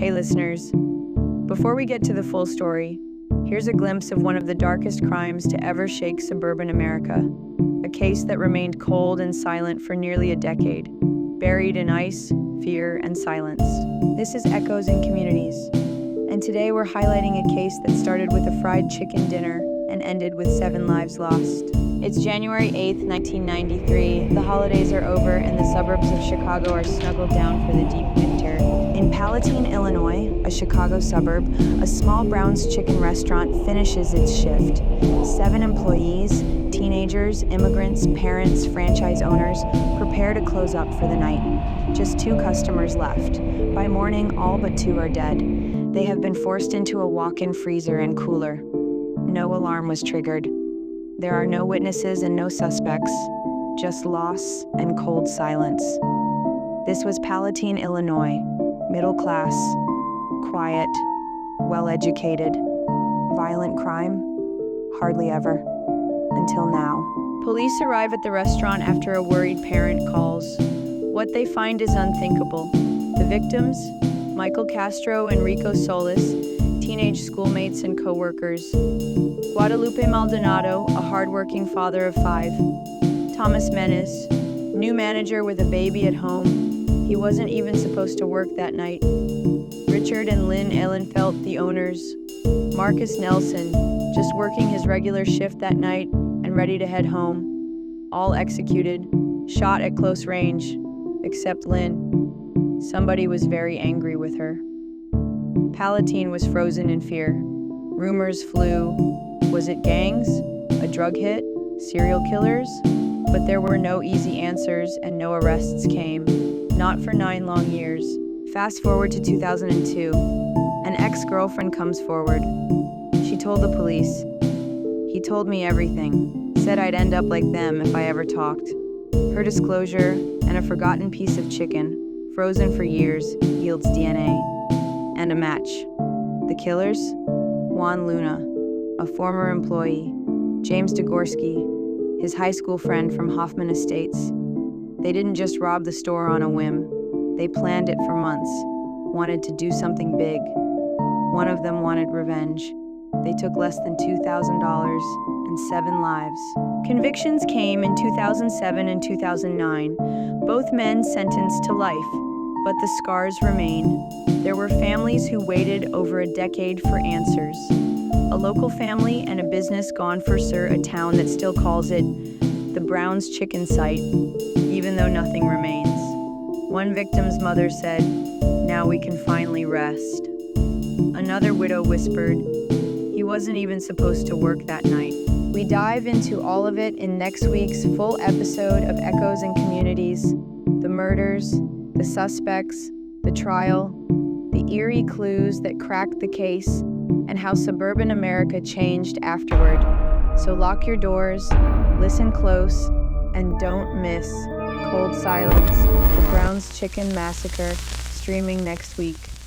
Hey listeners, before we get to the full story, here's a glimpse of one of the darkest crimes to ever shake suburban America, a case that remained cold and silent for nearly a decade, buried in ice, fear, and silence. This is Echoes in Communities, and today we're highlighting a case that started with a fried chicken dinner and ended with 7 lives lost. It's January 8th, 1993. The holidays are over and the suburbs of Chicago are snuggled down for the deep winter. In Palatine, Illinois, a Chicago suburb, a small Brown's Chicken restaurant finishes its shift. 7 employees, teenagers, immigrants, parents, franchise owners, prepare to close up for the night. Just 2 customers left. By morning, all but 2 are dead. They have been forced into a walk-in freezer and cooler. No alarm was triggered. There are no witnesses and no suspects, just loss and cold silence. This was Palatine, Illinois. Middle class, quiet, well-educated. Violent crime? Hardly ever. Until now. Police arrive at the restaurant after a worried parent calls. What they find is unthinkable. The victims, Michael Castro and Rico Solis, teenage schoolmates and co-workers. Guadalupe Maldonado, a hard-working father of 5. Thomas Menes, new manager with a baby at home. He wasn't even supposed to work that night. Richard and Lynn Ehlenfelt, the owners. Marcus Nelson, just working his regular shift that night and ready to head home. All executed, shot at close range, except Lynn. Somebody was very angry with her. Palatine was frozen in fear. Rumors flew. Was it gangs? A drug hit? Serial killers? But there were no easy answers and no arrests came. Not for 9 long years. Fast forward to 2002. An ex-girlfriend comes forward. She told the police. He told me everything. Said I'd end up like them if I ever talked. Her disclosure and a forgotten piece of chicken, frozen for years, yields DNA. And a match. The killers? Juan Luna, a former employee. James Degorski, his high school friend from Hoffman Estates. They didn't just rob the store on a whim. They planned it for months, wanted to do something big. One of them wanted revenge. They took less than $2,000 and 7 lives. Convictions came in 2007 and 2009, both men sentenced to life, but the scars remain. There were families who waited over a decade for answers. A local family and a business gone for a town that still calls it the Brown's Chicken site, even though nothing remains. One victim's mother said, "Now we can finally rest." Another widow whispered, "He wasn't even supposed to work that night." We dive into all of it in next week's full episode of Echoes in Communities. The murders, the suspects, the trial, the eerie clues that cracked the case, and how suburban America changed afterward. So lock your doors, listen close, and don't miss Cold Silence, the Brown's Chicken Massacre, streaming next week.